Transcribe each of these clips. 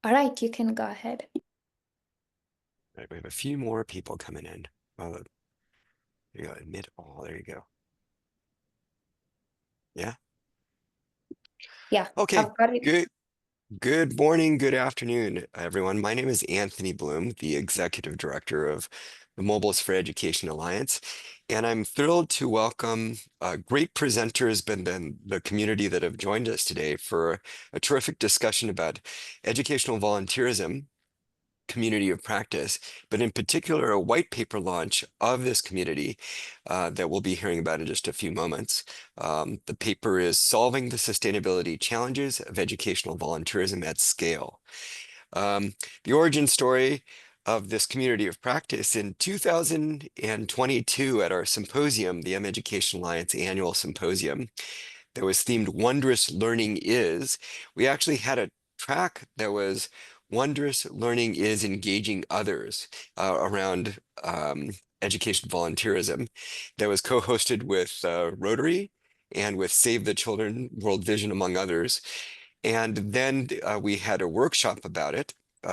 All right, you can go ahead. Right, we have a few more people coming in. Well, there you go. Admit all. There you go. Yeah. Yeah, Okay. I've got it. Good. Good morning. Good afternoon, everyone. My name is Anthony Bloom, the Executive Director of the Mobiles for Education Alliance, and I'm thrilled to welcome great presenters and then the community that have joined us today for a terrific discussion about educational volunteerism, community of practice, but in particular, a white paper launch of this community that we'll be hearing about in just a few moments. The paper is Solving the Sustainability Challenges of Educational Volunteerism at Scale. The origin story of this community of practice in 2022 at our symposium, the M Education Alliance annual symposium, that was themed Wondrous Learning Is. We actually had a track that was Wondrous Learning is Engaging Others around education volunteerism that was co-hosted with Rotary and with Save the Children World Vision, among others. And then we had a workshop about it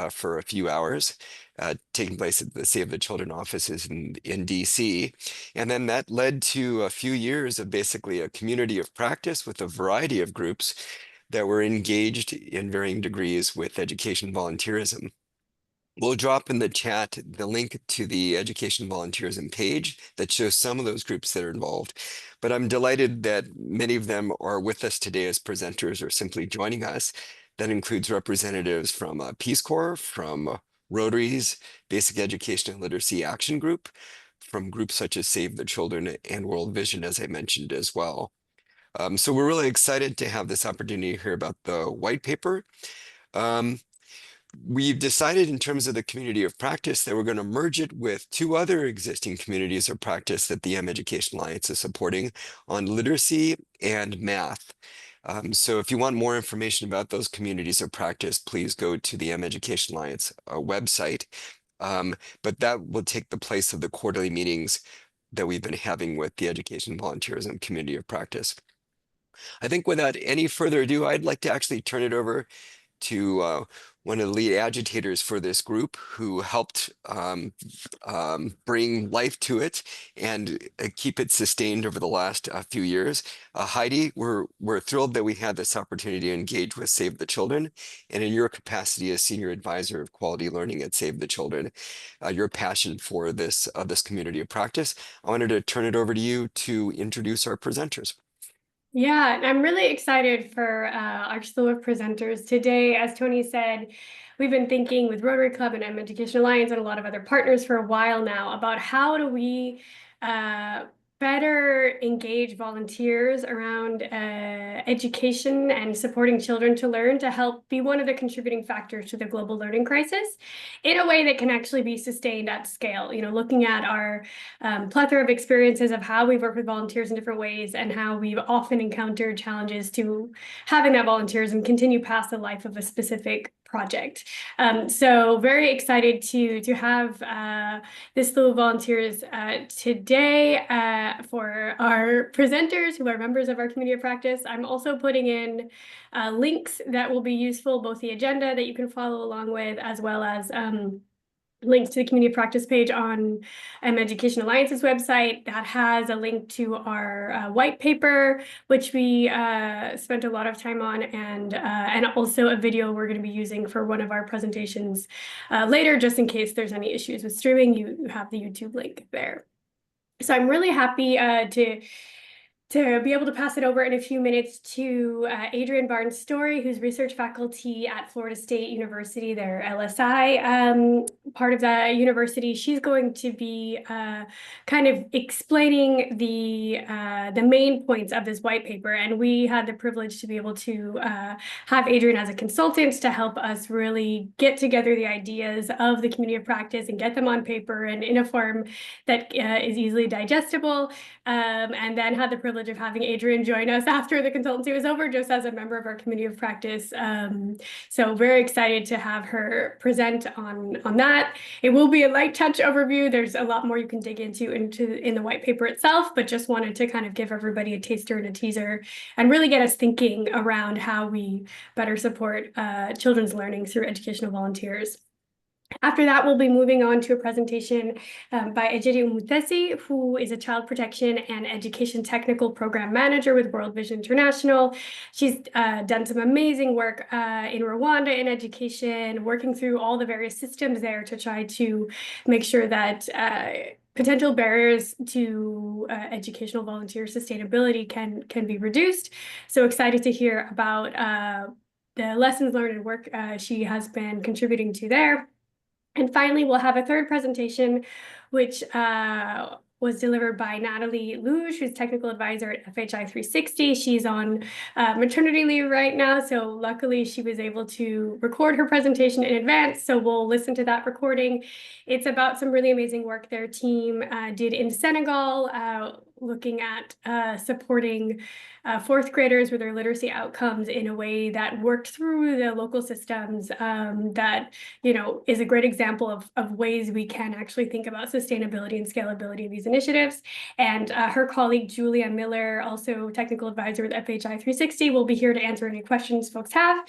for a few hours, taking place at the Save the Children offices in DC. And then that led to a few years of basically a community of practice with a variety of groups that were engaged in varying degrees with education volunteerism. We'll drop in the chat the link to the education volunteerism page that shows some of those groups that are involved. But I'm delighted that many of them are with us today as presenters or simply joining us. That includes representatives from Peace Corps, from Rotary's Basic Education and Literacy Action Group, from groups such as Save the Children and World Vision, as I mentioned as well. So we're really excited to have this opportunity to hear about the white paper. Um, We've decided in terms of the community of practice that we're going to merge it with two other existing communities of practice that the M Education Alliance is supporting on literacy and math. So if you want more information about those communities of practice, please go to the M Education Alliance website. But that will take the place of the quarterly meetings that we've been having with the Education Volunteerism Community of Practice. I think without any further ado, I'd like to actually turn it over to one of the lead agitators for this group who helped bring life to it and keep it sustained over the last few years. Heidi, we're thrilled that we had this opportunity to engage with Save the Children, and in your capacity as Senior Advisor of Quality Learning at Save the Children, your passion for this community of practice. I wanted to turn it over to you to introduce our presenters. Yeah, and I'm really excited for our slew of presenters today. As Tony said, we've been thinking with Rotary Club and M Education Alliance and a lot of other partners for a while now about how do we uh, better engage volunteers around education and supporting children to learn to help be one of the contributing factors to the global learning crisis in a way that can actually be sustained at scale. You know, looking at our plethora of experiences of how we've worked with volunteers in different ways and how we've often encountered challenges to having that volunteerism continue past the life of a specific project. So very excited to have this slew of volunteers today for our presenters who are members of our community of practice. I'm also putting in links that will be useful, both the agenda that you can follow along with, as well as links to the community practice page on Education Alliance's website that has a link to our white paper, which we spent a lot of time on, and also a video we're going to be using for one of our presentations later, just in case there's any issues with streaming. You have the YouTube link there. So I'm really happy to be able to pass it over in a few minutes to Adrienne Barnes-Story, who's research faculty at Florida State University, their LSI part of the university. She's going to be kind of explaining the main points of this white paper, and we had the privilege to be able to have Adrienne as a consultant to help us really get together the ideas of the community of practice and get them on paper and in a form that is easily digestible, and then had the privilege privilege of having Adrian join us after the consultancy was over, just as a member of our committee of practice. So very excited to have her present on that. It will be a light touch overview. There's a lot more you can dig into in the white paper itself, but just wanted to kind of give everybody a taster and a teaser and really get us thinking around how we better support children's learning through educational volunteers. After that, we'll be moving on to a presentation by Ejiri Umutesi, who is a child protection and education technical program manager with World Vision International. She's done some amazing work in Rwanda in education, working through all the various systems there to try to make sure that potential barriers to educational volunteer sustainability can be reduced. So excited to hear about the lessons learned and work she has been contributing to there. And finally, we'll have a third presentation, which was delivered by Natalie Luge, who's technical advisor at FHI 360. She's on maternity leave right now, so luckily she was able to record her presentation in advance, so we'll listen to that recording. It's about some really amazing work their team did in Senegal, looking at supporting fourth graders with their literacy outcomes in a way that worked through the local systems that, you know, is a great example of ways we can actually think about sustainability and scalability of these initiatives. And her colleague, Julia Miller, also technical advisor with FHI 360, will be here to answer any questions folks have.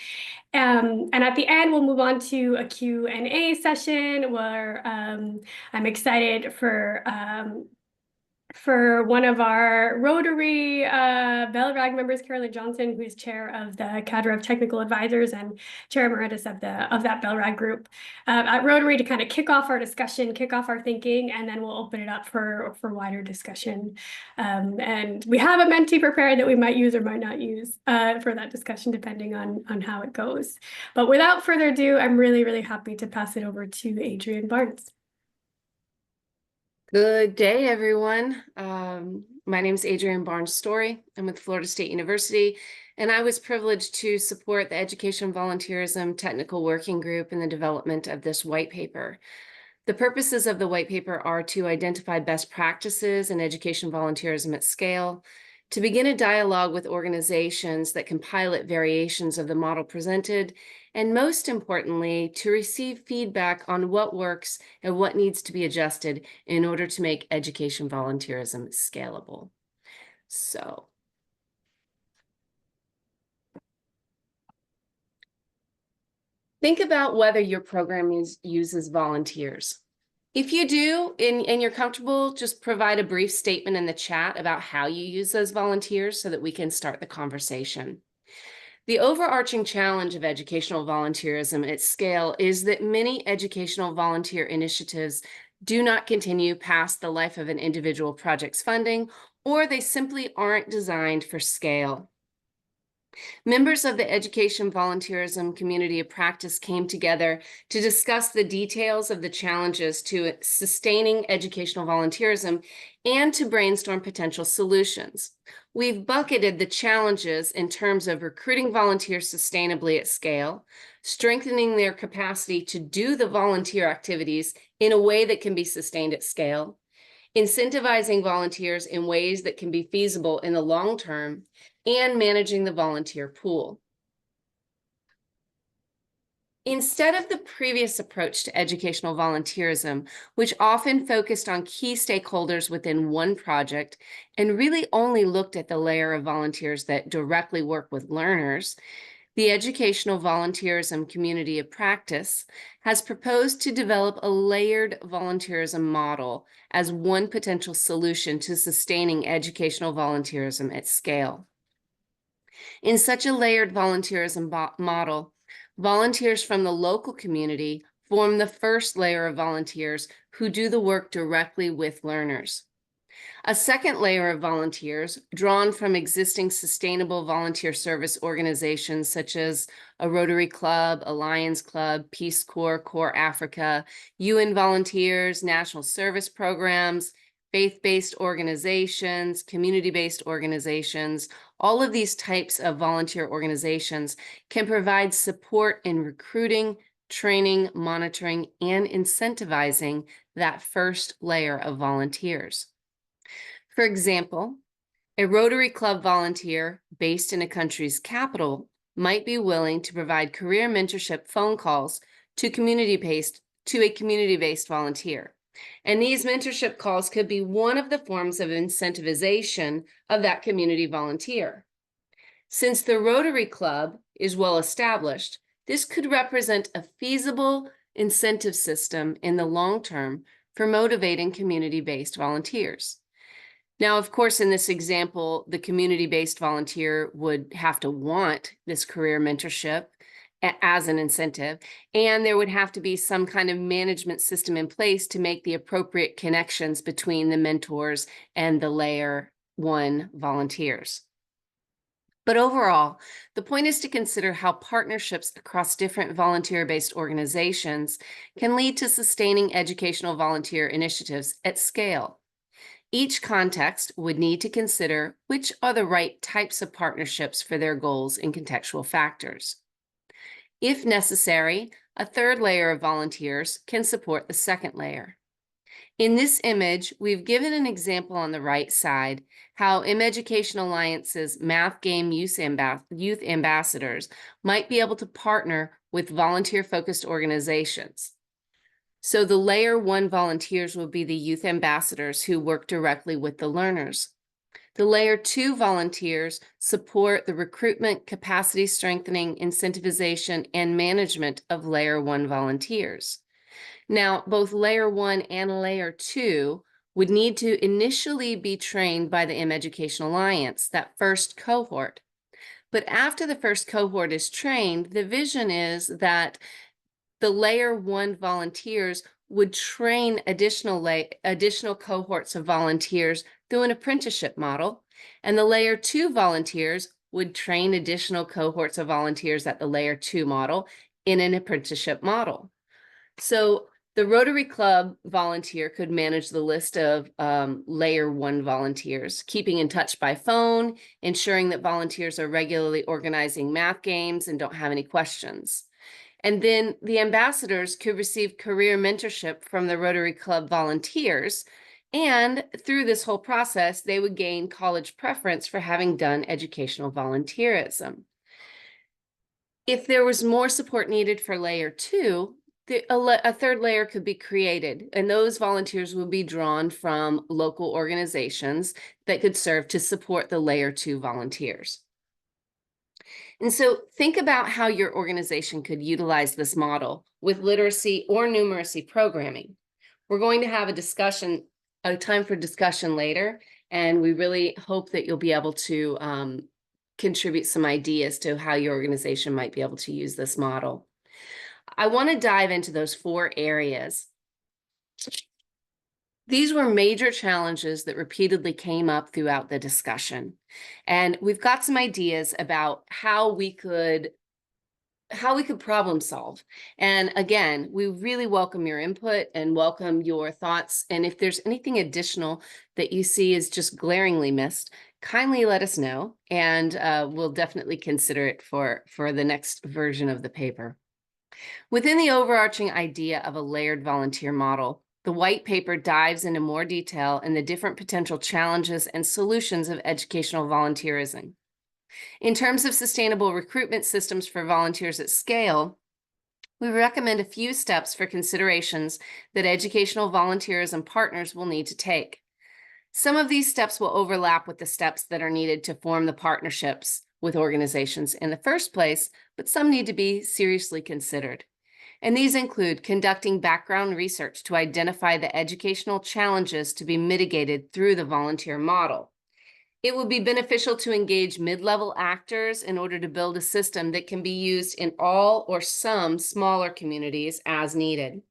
And at the end, we'll move on to a Q&A session where I'm excited for one of our Rotary Belrag members, Carolyn Johnson, who's chair of the cadre of technical advisors and chair emeritus of that Belrag group at Rotary, to kind of kick off our discussion, kick off our thinking, and then we'll open it up for wider discussion. And we have a mentee prepared that we might use or might not use for that discussion, depending on how it goes. But without further ado, I'm really, really happy to pass it over to Adrian Barnes. Good day, everyone. My name is Adrienne Barnes-Story. I'm with Florida State University, and I was privileged to support the Education Volunteerism Technical Working Group in the development of this white paper. The purposes of the white paper are to identify best practices in education volunteerism at scale, to begin a dialogue with organizations that can pilot variations of the model presented, and most importantly, to receive feedback on what works and what needs to be adjusted in order to make education volunteerism scalable. So, think about whether your program uses volunteers. If you do, and you're comfortable, just provide a brief statement in the chat about how you use those volunteers so that we can start the conversation. The overarching challenge of educational volunteerism at scale is that many educational volunteer initiatives do not continue past the life of an individual project's funding, or they simply aren't designed for scale. Members of the education volunteerism community of practice came together to discuss the details of the challenges to sustaining educational volunteerism and to brainstorm potential solutions. We've bucketed the challenges in terms of recruiting volunteers sustainably at scale, strengthening their capacity to do the volunteer activities in a way that can be sustained at scale, incentivizing volunteers in ways that can be feasible in the long term, and managing the volunteer pool. Instead of the previous approach to educational volunteerism, which often focused on key stakeholders within one project and really only looked at the layer of volunteers that directly work with learners, the educational volunteerism community of practice has proposed to develop a layered volunteerism model as one potential solution to sustaining educational volunteerism at scale. In such a layered volunteerism model, volunteers from the local community form the first layer of volunteers who do the work directly with learners. A second layer of volunteers, drawn from existing sustainable volunteer service organizations such as a Rotary Club, a Lions Club, Peace Corps, Core Africa, UN volunteers, national service programs, faith-based organizations, community-based organizations. All of these types of volunteer organizations can provide support in recruiting, training, monitoring, and incentivizing that first layer of volunteers. For example, A Rotary Club volunteer based in a country's capital might be willing to provide career mentorship phone calls to a community-based volunteer. And these mentorship calls could be one of the forms of incentivization of that community volunteer. Since the Rotary Club is well established, this could represent a feasible incentive system in the long term for motivating community-based volunteers. Now, of course, in this example, the community-based volunteer would have to want this career mentorship as an incentive, and there would have to be some kind of management system in place to make the appropriate connections between the mentors and the Layer 1 volunteers. But overall, the point is to consider how partnerships across different volunteer-based organizations can lead to sustaining educational volunteer initiatives at scale. Each context would need to consider which are the right types of partnerships for their goals and contextual factors. If necessary, a third layer of volunteers can support the second layer. In this image, we've given an example on the right side how Education Alliance's Math Game Youth Ambassadors might be able to partner with volunteer-focused organizations. So the Layer 1 volunteers will be the youth ambassadors who work directly with the learners. The Layer 2 volunteers support the recruitment, capacity strengthening, incentivization, and management of Layer 1 volunteers. Now, both Layer 1 and Layer 2 would need to initially be trained by the Education Alliance, that first cohort. But after the first cohort is trained, the vision is that the Layer 1 volunteers would train additional cohorts of volunteers through an apprenticeship model, and the Layer 2 volunteers would train additional cohorts of volunteers at the Layer 2 model in an apprenticeship model. So the Rotary Club volunteer could manage the list of Layer 1 volunteers, keeping in touch by phone, ensuring that volunteers are regularly organizing math games and don't have any questions. And then the ambassadors could receive career mentorship from the Rotary Club volunteers. And through this whole process, they would gain college preference for having done educational volunteerism. If there was more support needed for Layer 2, a third layer could be created, and those volunteers would be drawn from local organizations that could serve to support the Layer 2 volunteers. And so think about how your organization could utilize this model with literacy or numeracy programming. We're going to have a time for discussion later, and we really hope that you'll be able to contribute some ideas to how your organization might be able to use this model. I want to dive into those 4 areas. These were major challenges that repeatedly came up throughout the discussion. And we've got some ideas about how we could problem solve. And again, we really welcome your input and welcome your thoughts. And if there's anything additional that you see is just glaringly missed, kindly let us know, and we'll definitely consider it for the next version of the paper. Within the overarching idea of a layered volunteer model, the white paper dives into more detail in the different potential challenges and solutions of educational volunteerism. In terms of sustainable recruitment systems for volunteers at scale, we recommend a few steps for considerations that educational volunteerism partners will need to take. Some of these steps will overlap with the steps that are needed to form the partnerships with organizations in the first place, but some need to be seriously considered. And these include conducting background research to identify the educational challenges to be mitigated through the volunteer model. It would be beneficial to engage mid-level actors in order to build a system that can be used in all or some smaller communities as needed.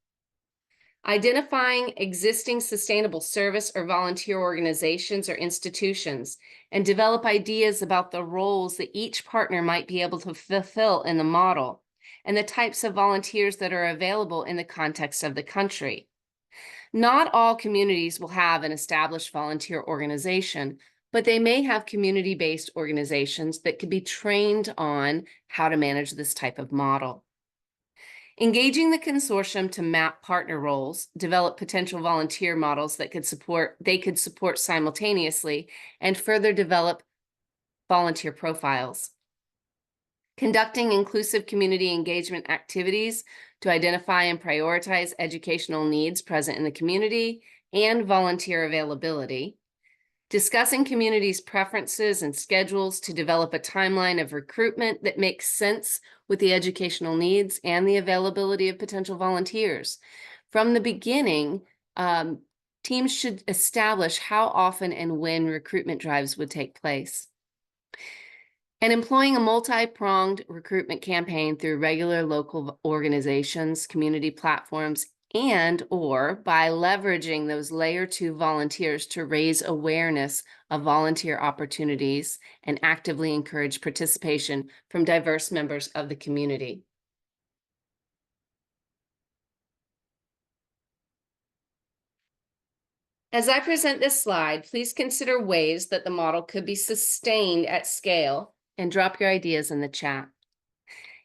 Identifying existing sustainable service or volunteer organizations or institutions, and develop ideas about the roles that each partner might be able to fulfill in the model, and the types of volunteers that are available in the context of the country. Not all communities will have an established volunteer organization, but they may have community-based organizations that could be trained on how to manage this type of model. Engaging the consortium to map partner roles, develop potential volunteer models that they could support simultaneously, and further develop volunteer profiles. Conducting inclusive community engagement activities to identify and prioritize educational needs present in the community and volunteer availability. Discussing communities' preferences and schedules to develop a timeline of recruitment that makes sense with the educational needs and the availability of potential volunteers. From the beginning, teams should establish how often and when recruitment drives would take place. And employing a multi-pronged recruitment campaign through regular local organizations, community platforms, and/or by leveraging those layer 2 volunteers to raise awareness of volunteer opportunities and actively encourage participation from diverse members of the community. As I present this slide, please consider ways that the model could be sustained at scale and drop your ideas in the chat.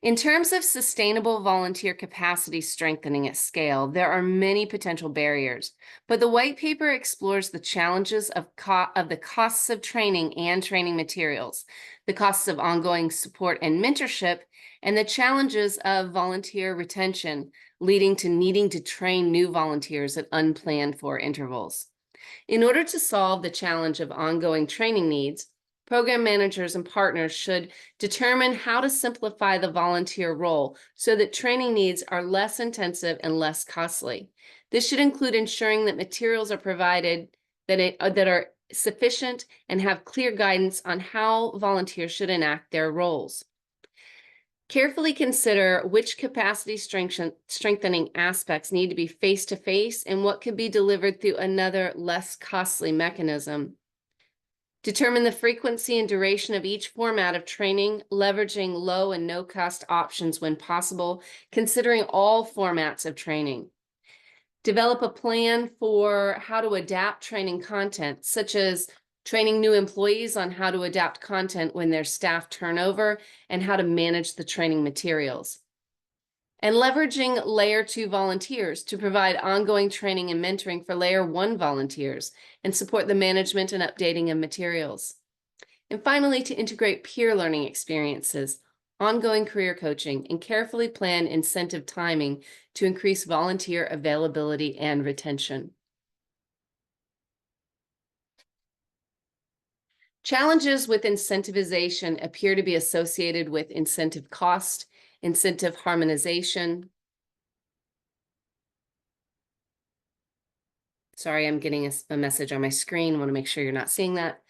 In terms of sustainable volunteer capacity strengthening at scale, there are many potential barriers, but the white paper explores the challenges of the costs of training and training materials, the costs of ongoing support and mentorship, and the challenges of volunteer retention, leading to needing to train new volunteers at unplanned for intervals. In order to solve the challenge of ongoing training needs, program managers and partners should determine how to simplify the volunteer role so that training needs are less intensive and less costly. This should include ensuring that materials are provided that are sufficient and have clear guidance on how volunteers should enact their roles. Carefully consider which capacity strengthening aspects need to be face-to-face and what could be delivered through another less costly mechanism. Determine the frequency and duration of each format of training, leveraging low and no cost options when possible, considering all formats of training. Develop a plan for how to adapt training content, such as training new employees on how to adapt content when there's staff turnover and how to manage the training materials. And leveraging layer 2 volunteers to provide ongoing training and mentoring for layer 1 volunteers and support the management and updating of materials. And finally, to integrate peer learning experiences, ongoing career coaching, and carefully plan incentive timing to increase volunteer availability and retention. Challenges with incentivization appear to be associated with incentive cost, incentive harmonization. Sorry, I'm getting a message on my screen. I want to make sure you're not seeing that.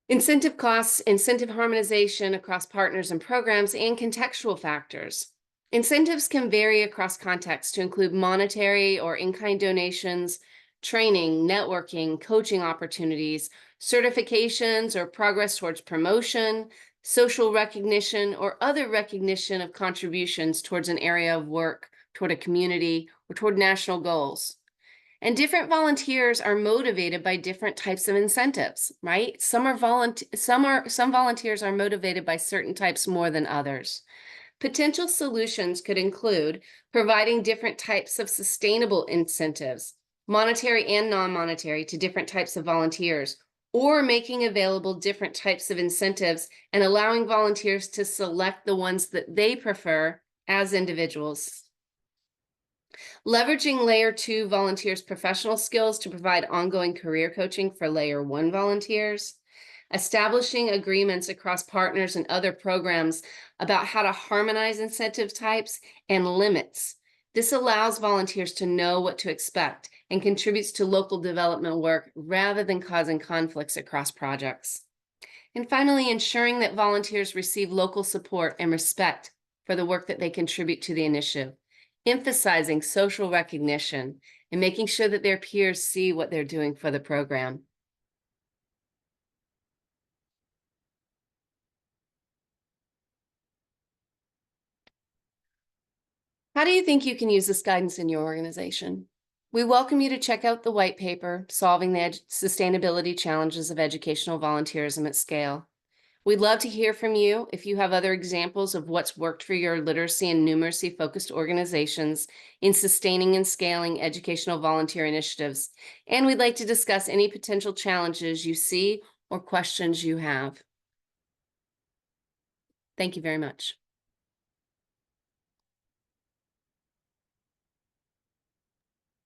Incentive costs, incentive harmonization across partners and programs, and contextual factors. Incentives can vary across contexts to include monetary or in-kind donations, training, networking, coaching opportunities, certifications or progress towards promotion, social recognition, or other recognition of contributions towards an area of work, toward a community, or toward national goals. And different volunteers are motivated by different types of incentives, right? Some volunteers are motivated by certain types more than others. Potential solutions could include providing different types of sustainable incentives, monetary and non-monetary, to different types of volunteers, or making available different types of incentives and allowing volunteers to select the ones that they prefer as individuals. Leveraging layer 2 volunteers' professional skills to provide ongoing career coaching for layer 1 volunteers. Establishing agreements across partners and other programs about how to harmonize incentive types and limits. This allows volunteers to know what to expect and contributes to local development work rather than causing conflicts across projects. And finally, ensuring that volunteers receive local support and respect for the work that they contribute to the initiative, emphasizing social recognition and making sure that their peers see what they're doing for the program. How do you think you can use this guidance in your organization? We welcome you to check out the white paper, Solving the Sustainability Challenges of Educational Volunteerism at Scale. We'd love to hear from you if you have other examples of what's worked for your literacy and numeracy focused organizations in sustaining and scaling educational volunteer initiatives. And we'd like to discuss any potential challenges you see or questions you have. Thank you very much.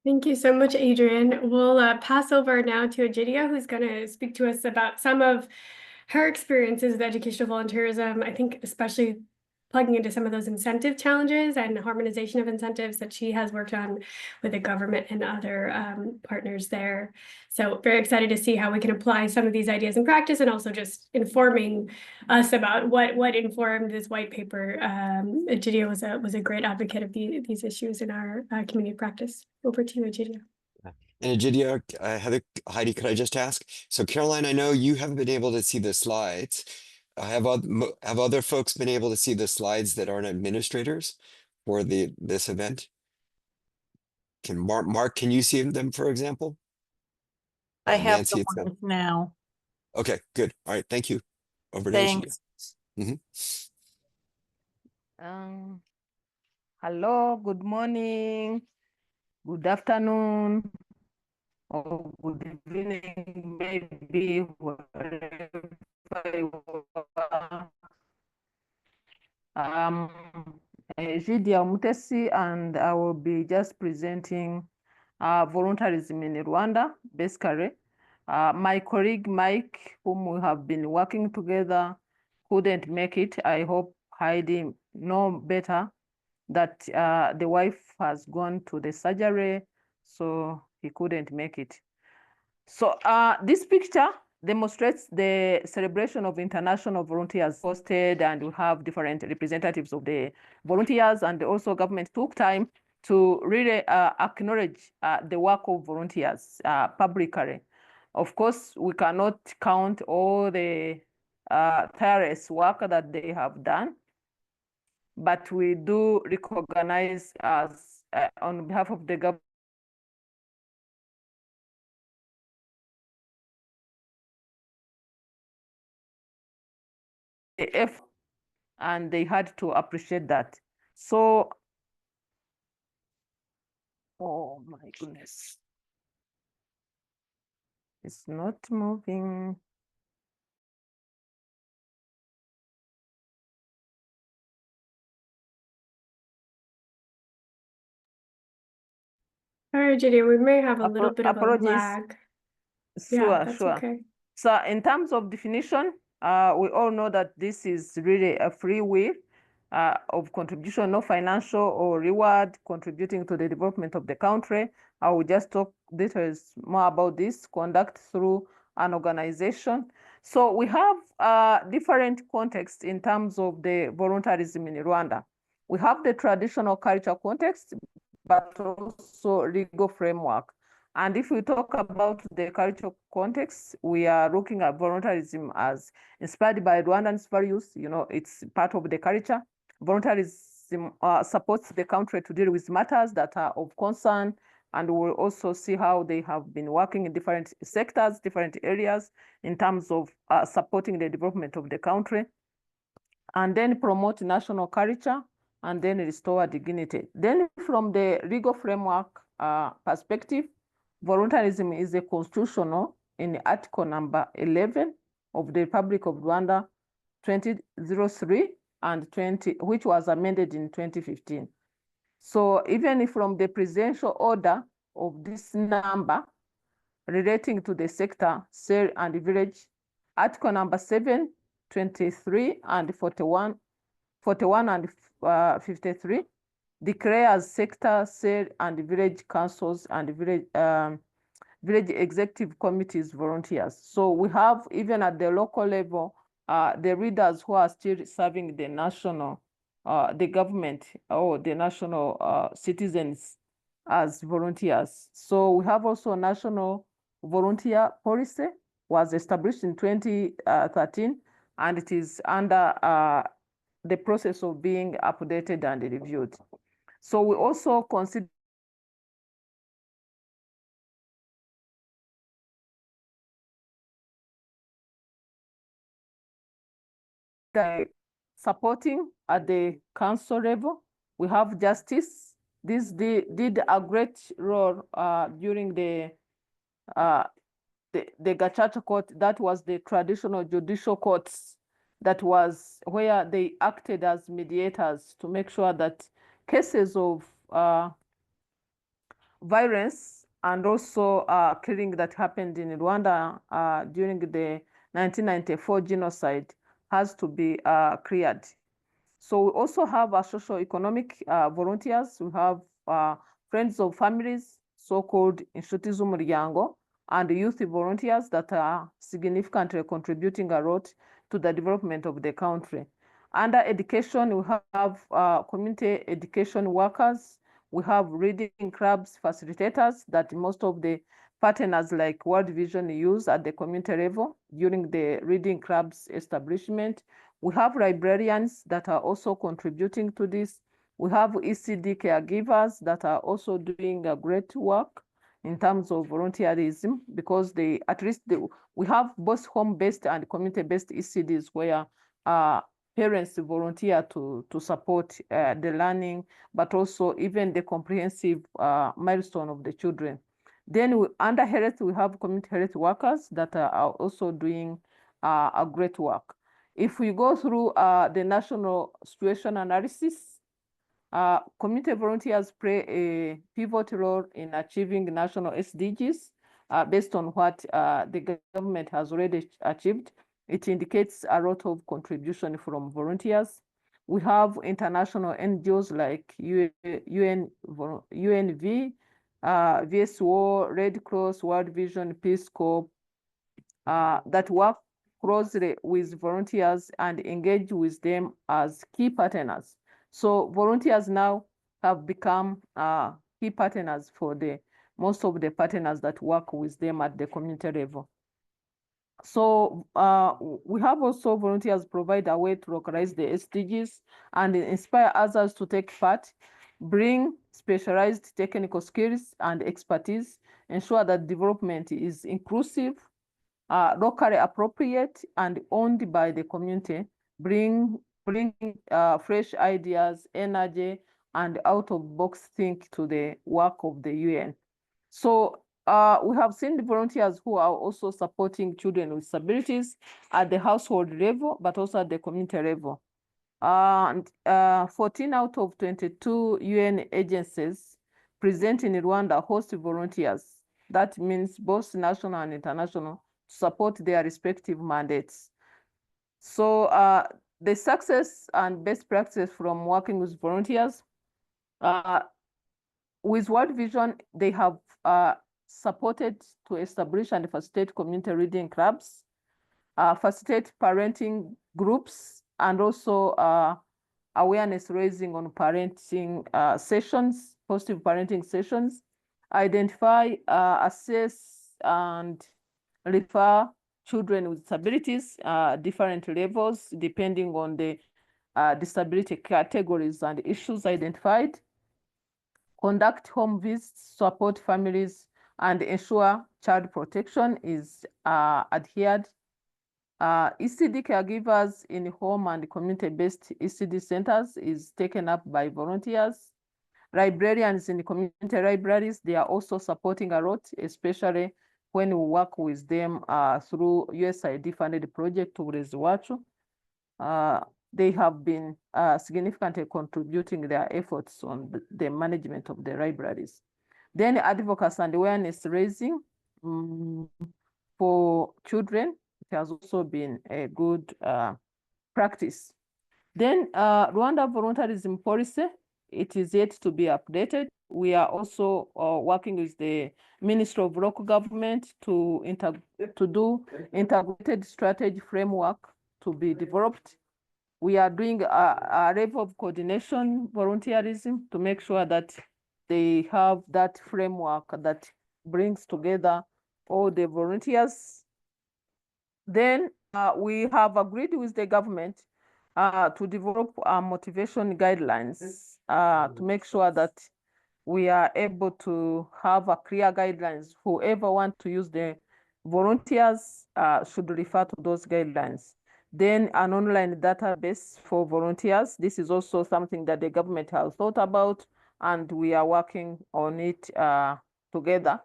Thank you so much, Adrian. We'll pass over now to Egidia, who's going to speak to us about some of her experiences with educational volunteerism. I think especially plugging into some of those incentive challenges and harmonization of incentives that she has worked on with the government and other partners there. So very excited to see how we can apply some of these ideas in practice, and also just informing us about what informed this white paper. Egidia was a great advocate of these issues in our community practice. Over to you, Egidia. And Egidia, Heidi, could I just ask? So Caroline, I know you haven't been able to see the slides. Have other folks been able to see the slides that aren't administrators for this event? Can Mark, can you see them, for example? I have Nancy, the it's not. ones now. Okay, good. All right, thank you. Over to Egidia. Thanks. Hello, good morning, good afternoon, or good evening, maybe wherever you are. Egidia Mutesi, and I will be just presenting voluntarism in Rwanda, basically. My colleague Mike, whom we have been working together, couldn't make it. I hope Heidi know better that the wife has gone to the surgery, so he couldn't make it. So this picture demonstrates the celebration of international volunteers hosted, and we have different representatives of the volunteers, and also government took time to really acknowledge the work of volunteers publicly. Of course, we cannot count all the tireless work that they have done, but we do recognize as on behalf of the government the effort, and they had to appreciate that. So, oh my goodness, it's not moving. All right, Egidia, we may have a little bit of a Apologies. lag. Sure, Yeah, that's sure. okay. So in terms of definition, we all know that this is really a free will of contribution, no financial or reward contributing to the development of the country. I will just talk details more about this, conduct through an organization. So we have different contexts in terms of the voluntarism in Rwanda. We have the traditional culture context, but also legal framework. And if we talk about the cultural context, we are looking at voluntarism as inspired by Rwandan's values. You know, it's part of the culture. Voluntarism supports the country to deal with matters that are of concern, and we'll also see how they have been working in different sectors, different areas in terms of supporting the development of the country, and then promote national culture, and then restore dignity. Then from the legal framework perspective, voluntarism is a constitutional in Article number 11 of the Republic of Rwanda 2003 and 20, which was amended in 2015. So even from the presidential order of this number relating to the sector, cell and village, Article number 7, 23 and 41 and 53 declares sector, cell, and village councils and village executive committees volunteers. So we have, even at the local level, the leaders who are still serving the national, the government or the national citizens as volunteers. So we have also a national volunteer policy, was established in 2013, and it is under the process of being updated and reviewed. So we also consider supporting at the council level. We have justice. This did a great role during the Gacaca court. That was the traditional judicial courts. That was where they acted as mediators to make sure that cases of violence and also killing that happened in Rwanda during the 1994 genocide has to be cleared. So we also have socio-economic volunteers. We have friends of families, so-called Inshuti z'Umuryango, and youth volunteers that are significantly contributing a lot to the development of the country. Under education, we have community education workers. We have reading clubs facilitators that most of the partners like World Vision use at the community level during the reading clubs establishment. We have librarians that are also contributing to this. We have ECD caregivers that are also doing a great work in terms of volunteerism, because we have both home-based and community-based ECDs where parents volunteer to support the learning, but also even the comprehensive milestone of the children. Then under health, we have community health workers that are also doing a great work. If we go through the national situation analysis, community volunteers play a pivotal role in achieving national SDGs based on what the government has already achieved. It indicates a lot of contribution from volunteers. We have international NGOs like UNV, VSO, Red Cross, World Vision, Peace Corps, that work closely with volunteers and engage with them as key partners. So volunteers now have become key partners for most of the partners that work with them at the community level. So we have also volunteers provide a way to localize the SDGs and inspire others to take part, bring specialized technical skills and expertise, ensure that development is inclusive, locally appropriate, and owned by the community, bring fresh ideas, energy, and out-of-box think to the work of the UN. So we have seen the volunteers who are also supporting children with disabilities at the household level, but also at the community level. And 14 out of 22 UN agencies present in Rwanda host volunteers. That means both national and international to support their respective mandates. So the success and best practice from working with volunteers, with World Vision, they have supported to establish and facilitate community reading clubs, facilitate parenting groups, and also awareness raising on parenting sessions, positive parenting sessions, identify, assess, and refer children with disabilities, different levels, depending on the disability categories and issues identified, conduct home visits, support families, and ensure child protection is adhered. ECD caregivers in home and community-based ECD centers is taken up by volunteers. Librarians in the community libraries, they are also supporting a lot, especially when we work with them through USAID-funded project Uburezi Wacu. They have been significantly contributing their efforts on the management of the libraries. Then advocacy and awareness raising for children, it has also been a good practice. Then Rwanda volunteerism policy, it is yet to be updated. We are also working with the Ministry of Local Government to do integrated strategy framework to be developed. We are doing a level of coordination volunteerism to make sure that they have that framework that brings together all the volunteers. Then we have agreed with the government to develop motivation guidelines to make sure that we are able to have a clear guidelines. Whoever wants to use the volunteers should refer to those guidelines. Then an online database for volunteers. This is also something that the government has thought about, and we are working on it together.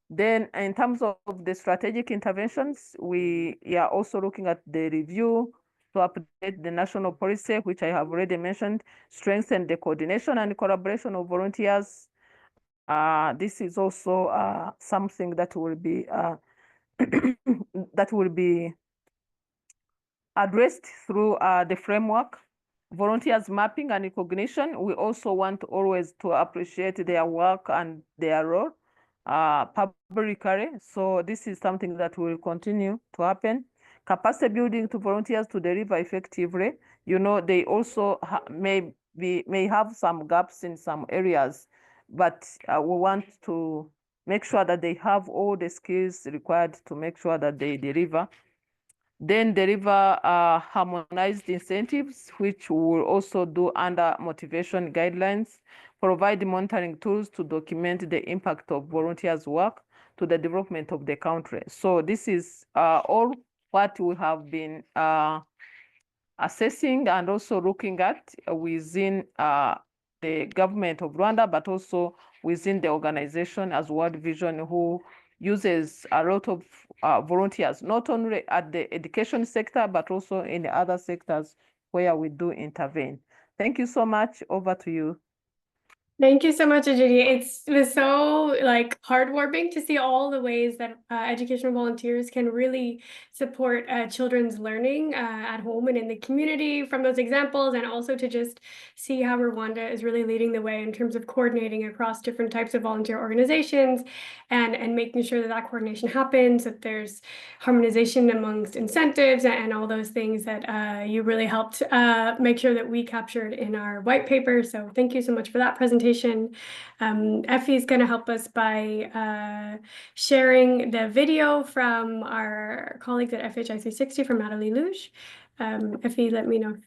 Then in terms of the strategic interventions, we are also looking at the review to update the national policy, which I have already mentioned, strengthen the coordination and collaboration of volunteers. This is also something that will be that will be addressed through the framework. Volunteers mapping and recognition. We also want always to appreciate their work and their role publicly. So this is something that will continue to happen. Capacity building to volunteers to deliver effectively. You know, they also may have some gaps in some areas, but we want to make sure that they have all the skills required to make sure that they deliver. Then deliver harmonized incentives, which we will also do under motivation guidelines, provide monitoring tools to document the impact of volunteers' work to the development of the country. So this is all what we have been assessing and also looking at within the government of Rwanda, but also within the organization as World Vision, who uses a lot of volunteers, not only at the education sector, but also in the other sectors where we do intervene. Thank you so much. Over to you. Thank you so much, Ajiti. It was so heartwarming to see all the ways that educational volunteers can really support children's learning at home and in the community from those examples, and also to just see how Rwanda is really leading the way in terms of coordinating across different types of volunteer organizations and making sure that that coordination happens, that there's harmonization amongst incentives and all those things that you really helped make sure that we captured in our white paper. So thank you so much for that presentation. Effie is going to help us by sharing the video from our colleagues at FHI 360 from Natalie Luge. Effie, let me know if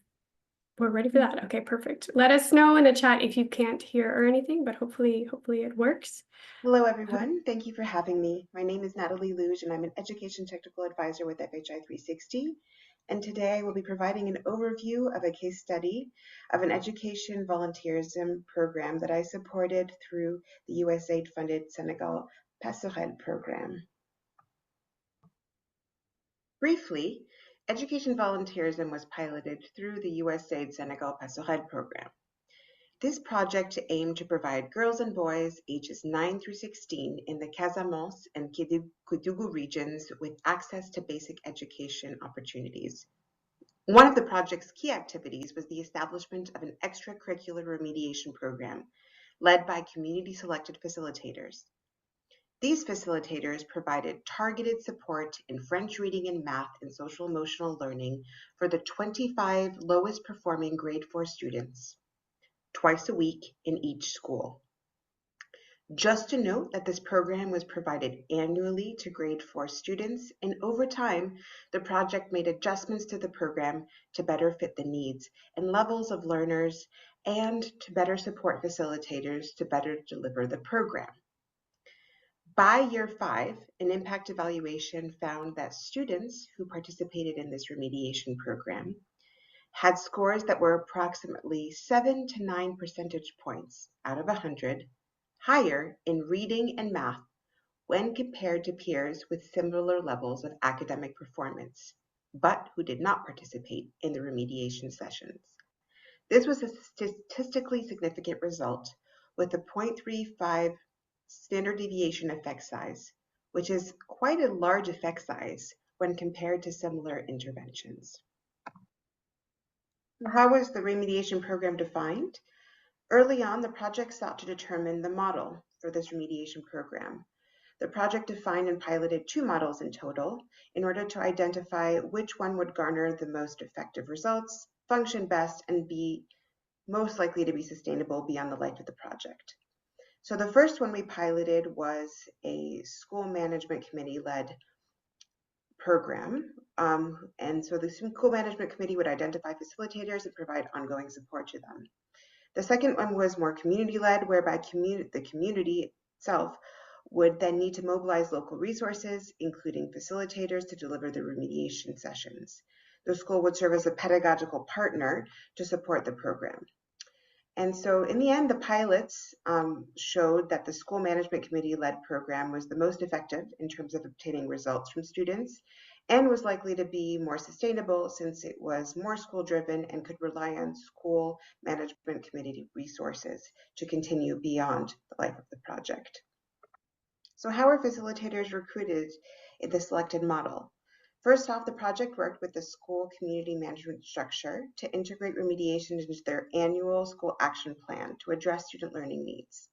we're ready for that. Okay, perfect. Let us know in the chat if you can't hear or anything, but hopefully it works. Hello, everyone. Thank you for having me. My name is Natalie Luge, and I'm an Education Technical Advisor with FHI 360. And today I will be providing an overview of a case study of an education volunteerism program that I supported through the USAID-funded Senegal Passerelle program. Briefly, education volunteerism was piloted through the USAID Senegal Passerelle program. This project aimed to provide girls and boys ages 9 through 16 in the Casamance and Kédougou regions with access to basic education opportunities. One of the project's key activities was the establishment of an extracurricular remediation program led by community-selected facilitators. These facilitators provided targeted support in French reading and math and social-emotional learning for the 25 lowest performing grade 4 students, twice a week in each school. Just to note that this program was provided annually to grade 4 students, and over time, the project made adjustments to the program to better fit the needs and levels of learners and to better support facilitators to better deliver the program. By year 5, an impact evaluation found that students who participated in this remediation program had scores that were approximately 7 to 9 percentage points out of 100 higher in reading and math when compared to peers with similar levels of academic performance, but who did not participate in the remediation sessions. This was a statistically significant result with a 0.35 standard deviation effect size, which is quite a large effect size when compared to similar interventions. How was the remediation program defined? Early on, the project sought to determine the model for this remediation program. The project defined and piloted 2 models in total in order to identify which one would garner the most effective results, function best, and be most likely to be sustainable beyond the life of the project. So the first one we piloted was a school management committee-led program. And so the school management committee would identify facilitators and provide ongoing support to them. The second one was more community-led, whereby the community itself would then need to mobilize local resources, including facilitators, to deliver the remediation sessions. The school would serve as a pedagogical partner to support the program. And so in the end, the pilots showed that the school management committee-led program was the most effective in terms of obtaining results from students and was likely to be more sustainable since it was more school-driven and could rely on school management committee resources to continue beyond the life of the project. So how are facilitators recruited in the selected model? First off, the project worked with the school community management structure to integrate remediation into their annual school action plan to address student learning needs.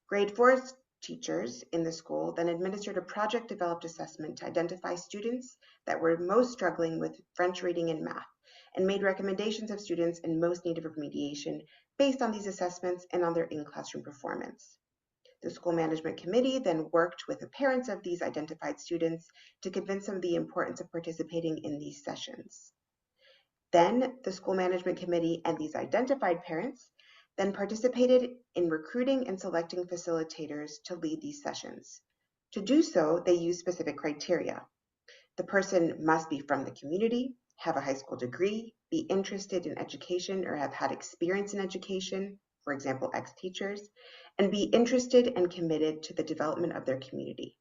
Grade 4 teachers in the school then administered a project-developed assessment to identify students that were most struggling with French reading and math, and made recommendations of students in most need of remediation based on these assessments and on their in-classroom performance. The school management committee then worked with the parents of these identified students to convince them of the importance of participating in these sessions. Then the school management committee and these identified parents then participated in recruiting and selecting facilitators to lead these sessions. To do so, they used specific criteria. The person must be from the community, have a high school degree, be interested in education or have had experience in education, for example, ex-teachers, and be interested and committed to the development of their community.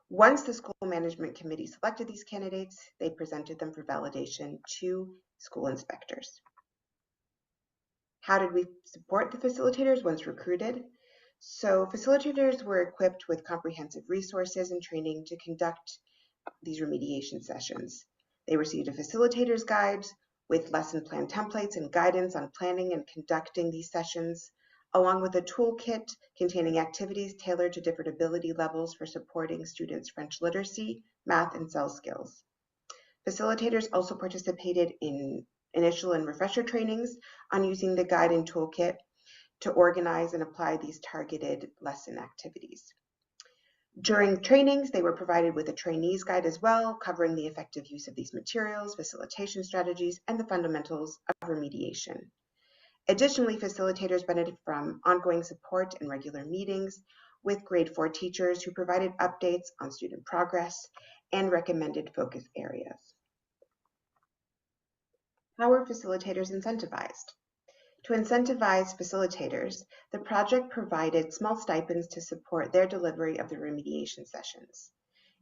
Once the school management committee selected these candidates, they presented them for validation to school inspectors. How did we support the facilitators once recruited? So facilitators were equipped with comprehensive resources and training to conduct these remediation sessions. They received a facilitator's guide with lesson plan templates and guidance on planning and conducting these sessions, along with a toolkit containing activities tailored to different ability levels for supporting students' French literacy, math, and cell skills. Facilitators also participated in initial and refresher trainings on using the guide and toolkit to organize and apply these targeted lesson activities. During trainings, they were provided with a trainee's guide as well, covering the effective use of these materials, facilitation strategies, and the fundamentals of remediation. Additionally, facilitators benefited from ongoing support and regular meetings with grade 4 teachers who provided updates on student progress and recommended focus areas. How were facilitators incentivized? To incentivize facilitators, the project provided small stipends to support their delivery of the remediation sessions.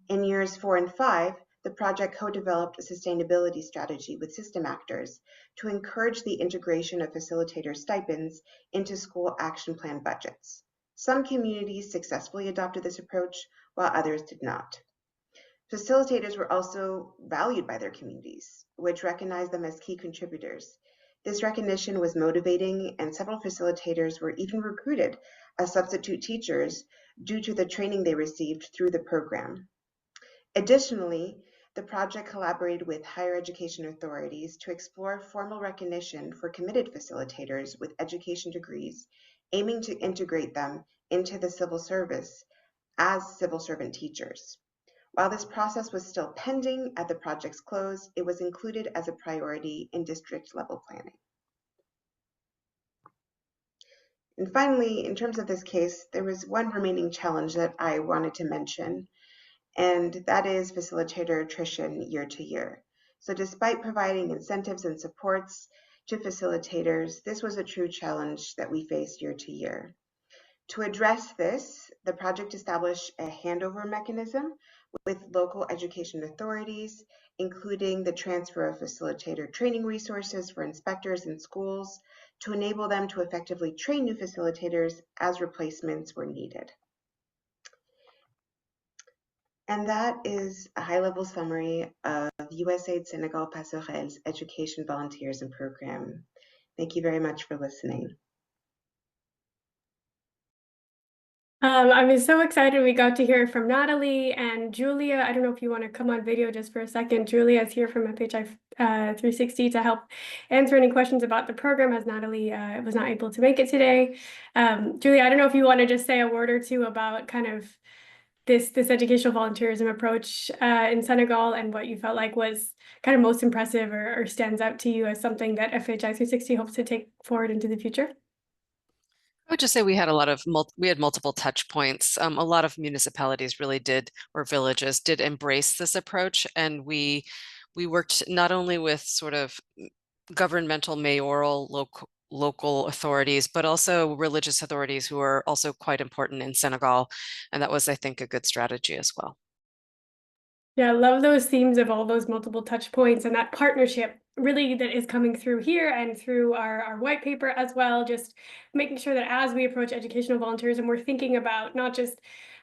In years 4 and 5, the project co-developed a sustainability strategy with system actors to encourage the integration of facilitator stipends into school action plan budgets. Some communities successfully adopted this approach, while others did not. Facilitators were also valued by their communities, which recognized them as key contributors. This recognition was motivating, and several facilitators were even recruited as substitute teachers due to the training they received through the program. Additionally, the project collaborated with higher education authorities to explore formal recognition for committed facilitators with education degrees, aiming to integrate them into the civil service as civil servant teachers. While this process was still pending at the project's close, it was included as a priority in district-level planning. And finally, in terms of this case, there was one remaining challenge that I wanted to mention, and that is facilitator attrition year to year. So despite providing incentives and supports to facilitators, this was a true challenge that we faced year to year. To address this, the project established a handover mechanism with local education authorities, including the transfer of facilitator training resources for inspectors in schools to enable them to effectively train new facilitators as replacements were needed. And that is a high-level summary of USAID Senegal Passerelle's Education Volunteerism Program. Thank you very much for listening. I'm so excited we got to hear from Natalie and Julia. I don't know if you want to come on video just for a second. Julia is here from FHI 360 to help answer any questions about the program, as Natalie was not able to make it today. Julia, I don't know if you want to just say a word or two about kind of this educational volunteerism approach in Senegal and what you felt like was kind of most impressive or stands out to you as something that FHI 360 hopes to take forward into the future. I would just say we had a lot of multiple touch points. A lot of municipalities really did, or villages did embrace this approach, and we we worked not only with sort of governmental, mayoral, local authorities, but also religious authorities who are also quite important in Senegal. And that was, I think, a good strategy as well. Yeah, I love those themes of all those multiple touch points and that partnership really that is coming through here and through our white paper as well. Just making sure that as we approach educational volunteerism, we're thinking about not just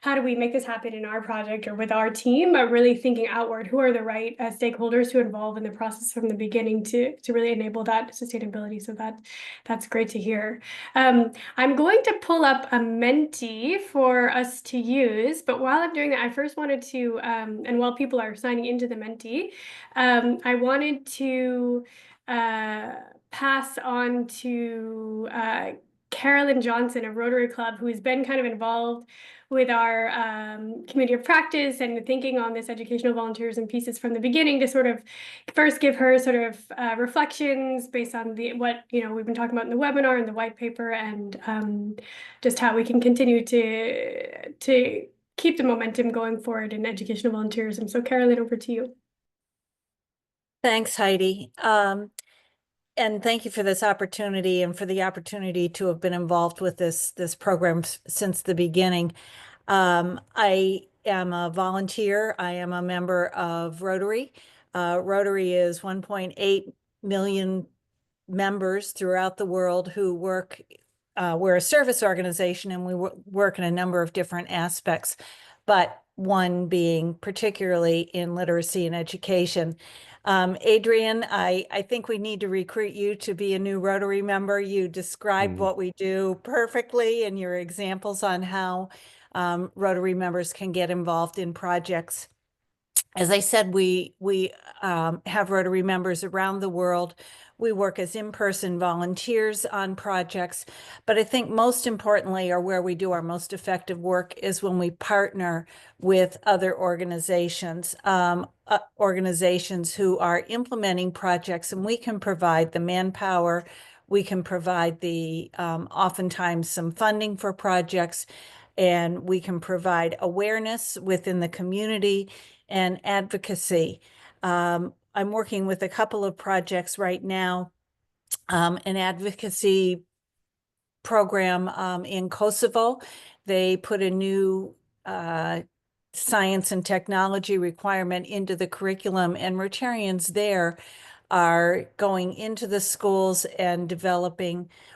how do we make this happen in our project or with our team, but really thinking outward, who are the right stakeholders to involve in the process from the beginning to really enable that sustainability. So that's great to hear. I'm going to pull up a Menti for us to use, but while I'm doing that, I first wanted to, and while people are signing into the Menti, I wanted to pass on to Carolyn Johnson of Rotary Club, who's been kind of involved with our community of practice and thinking on this educational volunteerism pieces from the beginning, to sort of first give her sort of reflections based on what we've been talking about in the webinar and the white paper, and just how we can continue to keep the momentum going forward in educational volunteerism. So Carolyn, over to you. Thanks, Heidi. And thank you for this opportunity and for the opportunity to have been involved with this program since the beginning. I am a volunteer. I am a member of Rotary. Rotary is 1.8 million members throughout the world who work. We're a service organization, and we work in a number of different aspects, but one being particularly in literacy and education. Adrian, I think we need to recruit you to be a new Rotary member. You described what we do perfectly in your examples on how Rotary members can get involved in projects. As I said, we have Rotary members around the world. We work as in-person volunteers on projects, but I think most importantly, or where we do our most effective work, is when we partner with other organizations, organizations who are implementing projects, and we can provide the manpower, we can provide the oftentimes some funding for projects, and we can provide awareness within the community and advocacy. I'm working with a couple of projects right now, an advocacy program in Kosovo. They put a new science and technology requirement into the curriculum, and Rotarians there are going into the schools and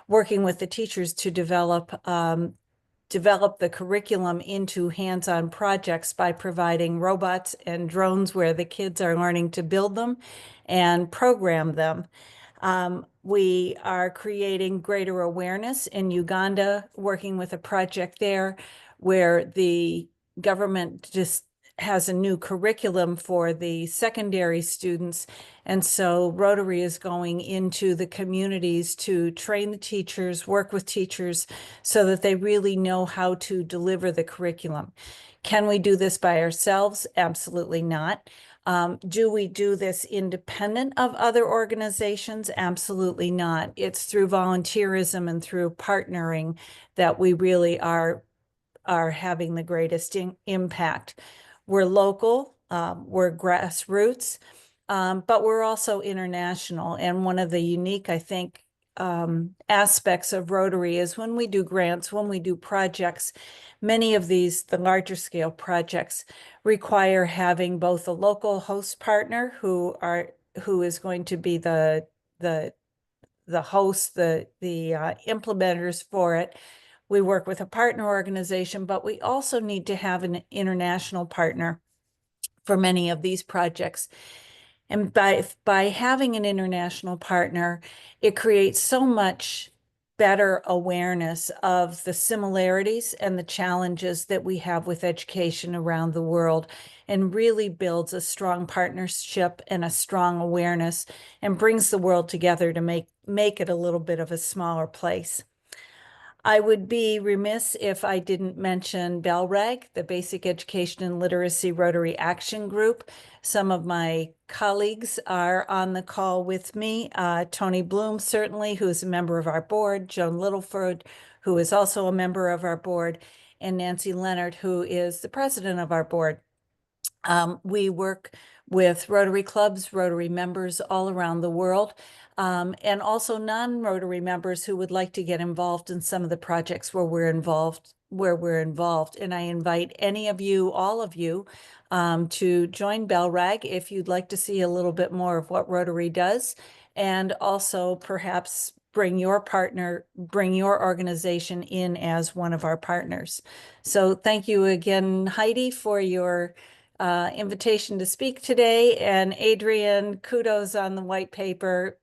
working with the teachers to develop the curriculum into hands-on projects by providing robots and drones where the kids are learning to build them and program them. We are creating greater awareness in Uganda, working with a project there where the government just has a new curriculum for the secondary students. And so Rotary is going into the communities to train the teachers, work with teachers so that they really know how to deliver the curriculum. Can we do this by ourselves? Absolutely not. Do we do this independent of other organizations? Absolutely not. It's through volunteerism and through partnering that we really are having the greatest impact. We're local, we're grassroots, but we're also international. And one of the unique, I think, aspects of Rotary is when we do grants, when we do projects, many of these, the larger scale projects, require having both a local host partner who is going to be the host, the implementers for it. We work with a partner organization, but we also need to have an international partner for many of these projects. And by having an international partner, it creates so much better awareness of the similarities and the challenges that we have with education around the world, and really builds a strong partnership and a strong awareness, and brings the world together to make it a little bit of a smaller place. I would be remiss if I didn't mention BELREG, the Basic Education and Literacy Rotary Action Group. Some of my colleagues are on the call with me. Tony Bloom, certainly, who is a member of our board, Joan Littleford, who is also a member of our board, and Nancy Leonard, who is the president of our board. We work with Rotary clubs, Rotary members all around the world, and also non-Rotary members who would like to get involved in some of the projects where we're involved. And I invite any of you, all of you, to join BELRAG if you'd like to see a little bit more of what Rotary does, and also perhaps bring your organization in as one of our partners. So thank you again, Heidi, for your invitation to speak today. And Adrian, kudos on the white paper.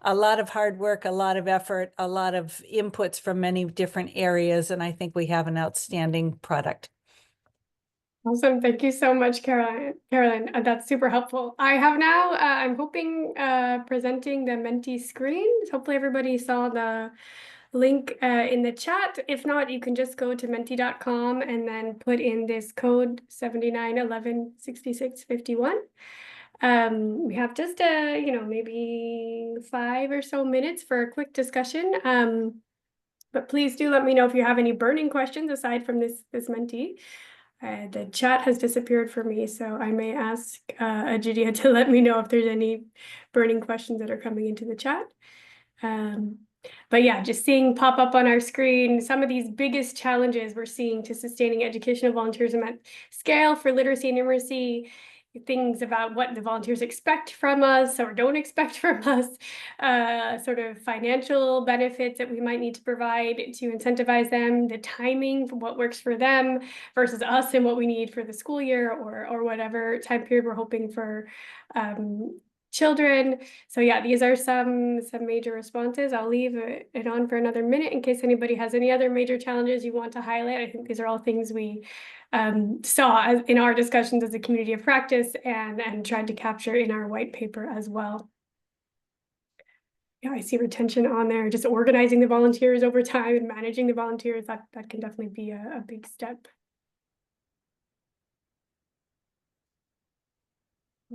A lot of hard work, a lot of effort, a lot of inputs from many different areas, and I think we have an outstanding product. Awesome. Thank you so much, Carolyn. That's super helpful. I have now, I'm hoping, presenting the Menti screen. Hopefully everybody saw the link in the chat. If not, you can just go to menti.com and then put in this code 79116651. We have just maybe 5 or so minutes for a quick discussion. But please do let me know if you have any burning questions aside from this Menti. The chat has disappeared for me, so I may ask Ajidia to let me know if there's any burning questions that are coming into the chat. But yeah, just seeing pop up on our screen some of these biggest challenges we're seeing to sustaining educational volunteerism at scale for literacy and numeracy, things about what the volunteers expect from us or don't expect from us, sort of financial benefits that we might need to provide to incentivize them, the timing for what works for them versus us and what we need for the school year or whatever time period we're hoping for children. So yeah, these are some major responses. I'll leave it on for another minute in case anybody has any other major challenges you want to highlight. I think these are all things we saw in our discussions as a community of practice and tried to capture in our white paper as well. Yeah, I see retention on there, just organizing the volunteers over time and managing the volunteers. That can definitely be a big step.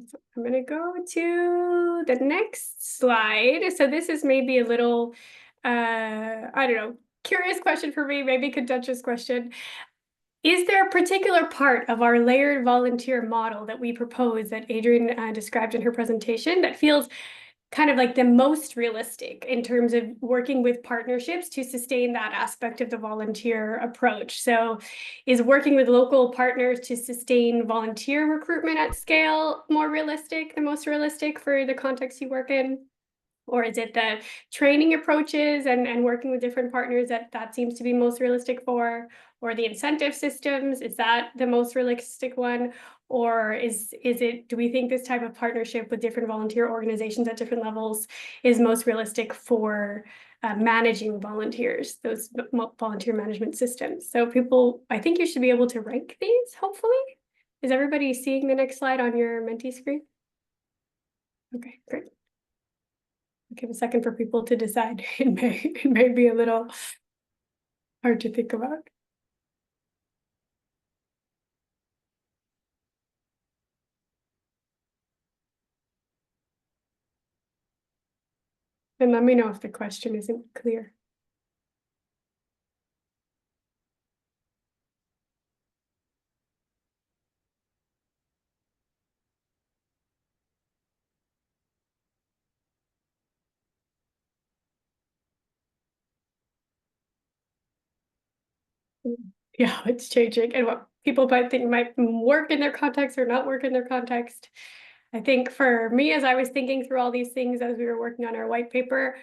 So I'm going to go to the next slide. So this is maybe a little, I don't know, curious question for me, maybe contentious question. Is there a particular part of our layered volunteer model that we propose that Adrienne described in her presentation that feels kind of like the most realistic in terms of working with partnerships to sustain that aspect of the volunteer approach? So is working with local partners to sustain volunteer recruitment at scale more realistic, the most realistic for the context you work in? Or is it the training approaches and working with different partners that seems to be most realistic for? Or the incentive systems, is that the most realistic one? Or is it, do we think this type of partnership with different volunteer organizations at different levels is most realistic for managing volunteers, those volunteer management systems? So people, I think you should be able to rank these, hopefully. Is everybody seeing the next slide on your Menti screen? Okay, great. Give a second for people to decide. It may be a little hard to think about. And let me know if the question isn't clear. Yeah, it's changing. And what people might think might work in their context or not work in their context. I think for me, as I was thinking through all these things as we were working on our white paper,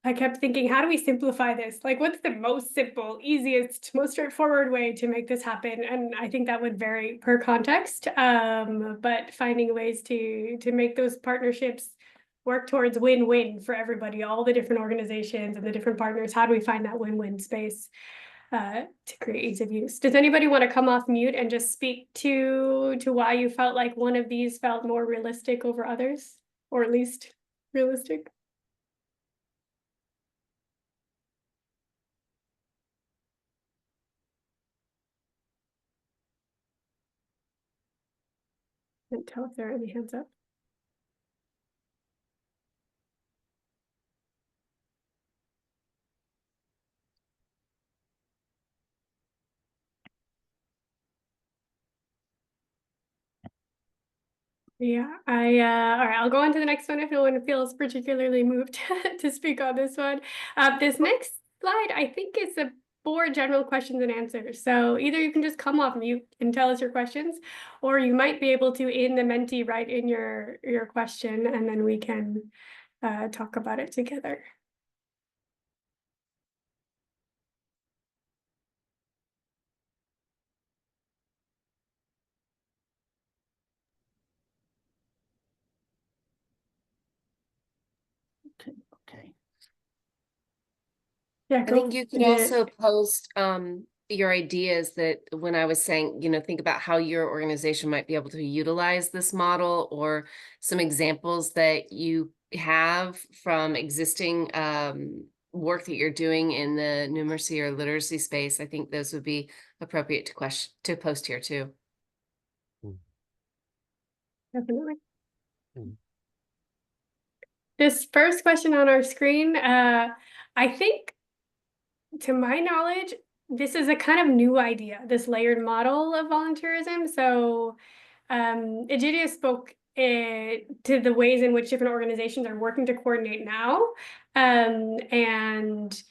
I kept thinking, how do we simplify this? Like, what's the most simple, easiest, most straightforward way to make this happen? And I think that would vary per context. But finding ways to make those partnerships work towards win-win for everybody, all the different organizations and the different partners. How do we find that win-win space to create ease of use? Does anybody want to come off mute and just speak to why you felt like one of these felt more realistic over others, or at least realistic? Can't tell if there are any hands up. Yeah, all right, I'll go on to the next one if no one feels particularly moved to speak on this one. This next slide, I think is a for general questions and answers. So either you can just come off mute and tell us your questions, or you might be able to in the Menti write in your question, and then we can talk about it together. Okay. Yeah, I think you could the- also post your ideas that when I was saying, think about how your organization might be able to utilize this model, or some examples that you have from existing work that you're doing in the numeracy or literacy space. I think those would be appropriate to post here too. Definitely. Mm. This first question on our screen, I think, to my knowledge, this is a kind of new idea, this layered model of volunteerism. So Egidia spoke to the ways in which different organizations are working to coordinate now. And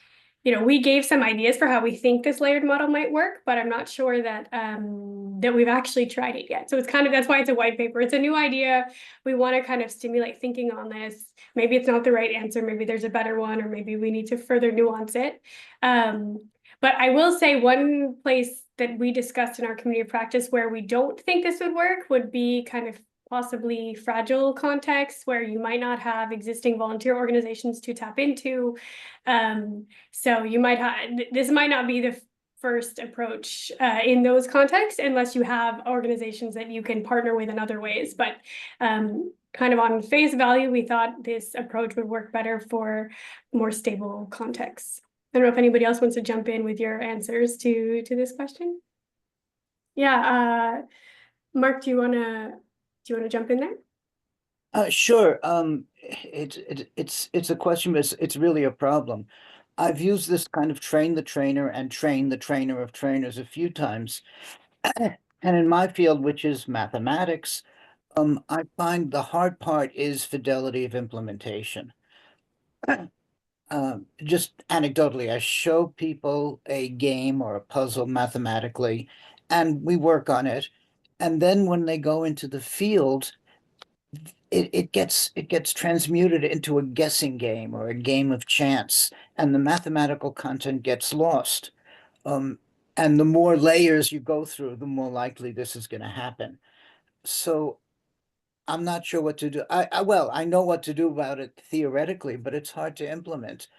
we gave some ideas for how we think this layered model might work, but I'm not sure that that we've actually tried it yet. So it's kind of, that's why it's a white paper. It's a new idea. We want to kind of stimulate thinking on this. Maybe it's not the right answer. Maybe there's a better one, or maybe we need to further nuance it. But I will say one place that we discussed in our community of practice where we don't think this would work would be kind of possibly fragile contexts where you might not have existing volunteer organizations to tap into. So you might have, this might not be the first approach in those contexts unless you have organizations that you can partner with in other ways. But kind of on face value, we thought this approach would work better for more stable contexts. I don't know if anybody else wants to jump in with your answers to this question. Yeah, Mark, do you wanna jump in there? Sure. It's a question, but it's really a problem. I've used this kind of train the trainer and train the trainer of trainers a few times. And in my field, which is mathematics, I find the hard part is fidelity of implementation. Just anecdotally, I show people a game or a puzzle mathematically, and we work on it. And then when they go into the field, it gets transmuted into a guessing game or a game of chance, and the mathematical content gets lost. And the more layers you go through, the more likely this is going to happen. So I'm not sure what to do. Well, I know what to do about it theoretically, but it's hard to implement.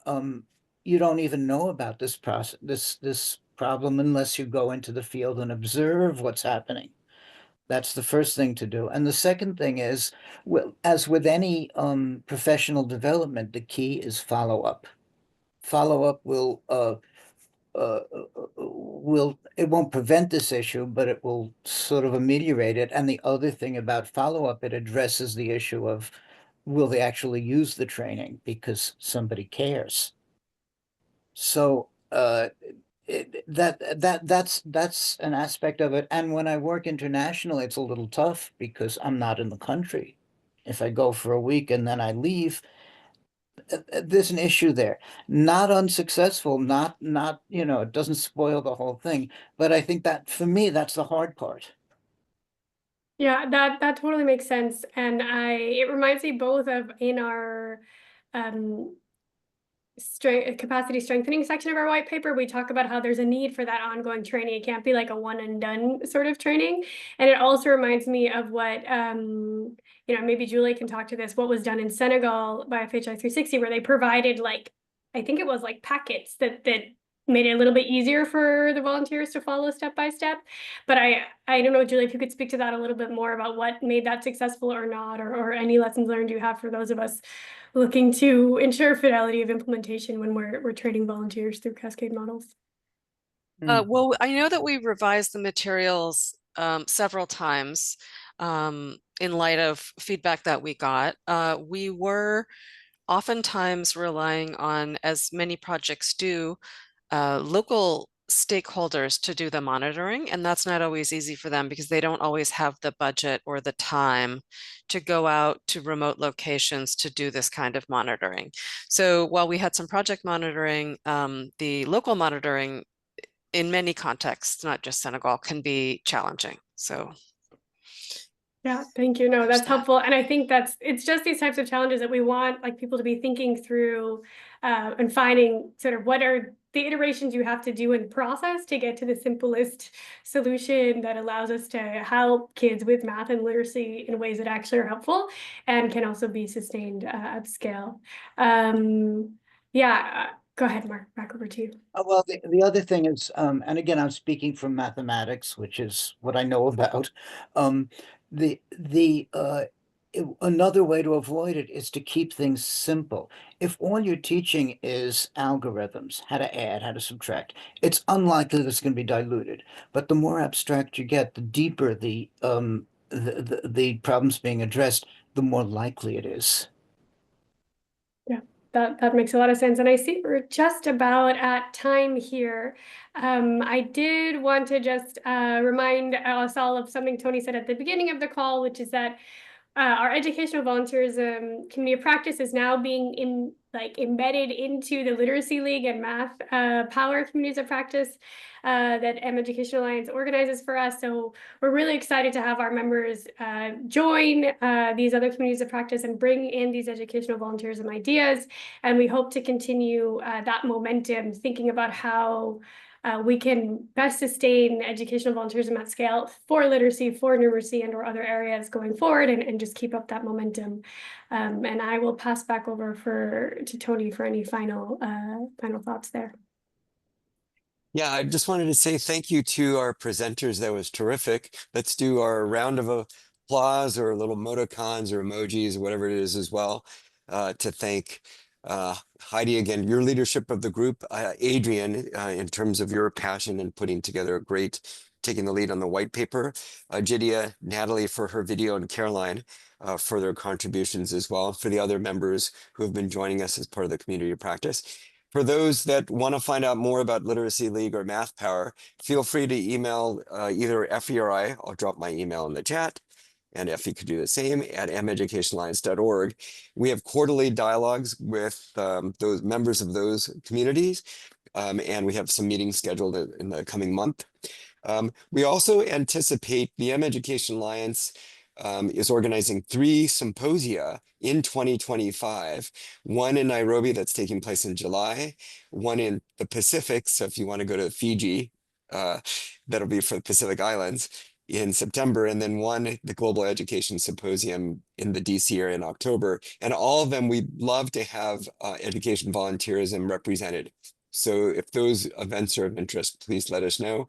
You don't even know about this process, this problem, unless you go into the field and observe what's happening. That's the first thing to do. And the second thing is, well, as with any professional development, the key is follow-up. Follow-up it won't prevent this issue, but it will sort of ameliorate it. And the other thing about follow-up, it addresses the issue of, will they actually use the training because somebody cares? So that's an aspect of it. And when I work internationally, it's a little tough because I'm not in the country. If I go for a week and then I leave, there's an issue there. Not unsuccessful, not it doesn't spoil the whole thing. But I think that for me, that's the hard part. Yeah, that totally makes sense. And it reminds me both of in our capacity strengthening section of our white paper, we talk about how there's a need for that ongoing training. It can't be like a one and done sort of training. And it also reminds me of what, maybe Julie can talk to this, what was done in Senegal by FHI 360, where they provided I think it was like packets that made it a little bit easier for the volunteers to follow step by step. But I don't know, Julie, if you could speak to that a little bit more about what made that successful or not, or any lessons learned you have for those of us looking to ensure fidelity of implementation when we're training volunteers through cascade models. Well, I know that we revised the materials several times in light of feedback that we got. We were oftentimes relying on, as many projects do, local stakeholders to do the monitoring, and that's not always easy for them because they don't always have the budget or the time to go out to remote locations to do this kind of monitoring. So while we had some project monitoring, the local monitoring in many contexts, not just Senegal, can be challenging. So yeah, thank you. No, there's that's that. helpful. And I think it's just these types of challenges that we want like people to be thinking through and finding sort of what are the iterations you have to do in the process to get to the simplest solution that allows us to help kids with math and literacy in ways that actually are helpful and can also be sustained at scale. Yeah, go ahead, Mark, back over to you. Well, the other thing is, and again, I'm speaking from mathematics, which is what I know about. Another way to avoid it is to keep things simple. If all you're teaching is algorithms, how to add, how to subtract, it's unlikely that it's going to be diluted. But the more abstract you get, the deeper the problems being addressed, the more likely it is. Yeah, that makes a lot of sense. And I see we're just about at time here. I did want to just remind us all of something Tony said at the beginning of the call, which is that our educational volunteerism community of practice is now being embedded into the Literacy League and Math Power communities of practice that Education Alliance organizes for us. So we're really excited to have our members join these other communities of practice and bring in these educational volunteerism ideas. And we hope to continue that momentum, thinking about how we can best sustain educational volunteerism at scale for literacy, for numeracy, and or other areas going forward, and just keep up that momentum. And I will pass back over to Tony for any final thoughts there. Yeah, I just wanted to say thank you to our presenters. That was terrific. Let's do our round of applause or little emoticons or emojis or whatever it is as well to thank Heidi again, your leadership of the group, Adrian, in terms of your passion in putting together a great, taking the lead on the white paper, Jidia, Natalie for her video, and Caroline for their contributions as well, for the other members who have been joining us as part of the community of practice. For those that want to find out more about Literacy League or Math Power, feel free to email either Effie or I. I'll drop my email in the chat, and Effie could do the same at meducationalliance.org. We have quarterly dialogues with those members of those communities, and we have some meetings scheduled in the coming month. We also anticipate the Education Alliance is organizing 3 symposia in 2025, one in Nairobi that's taking place in July, one in the Pacific, so if you want to go to Fiji, that'll be for the Pacific Islands in September, and then one, the Global Education Symposium in the DC area in October. And all of them, we'd love to have education volunteerism represented. So if those events are of interest, please let us know.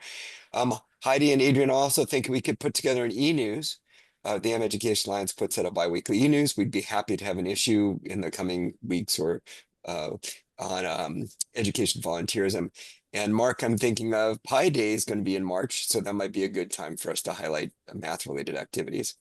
Heidi and Adrian also think we could put together an e-news. The Education Alliance puts out a bi-weekly e-news. We'd be happy to have an issue in the coming weeks or on education volunteerism. And Mark, I'm thinking of Pi Day is going to be in March, so that might be a good time for us to highlight math-related activities.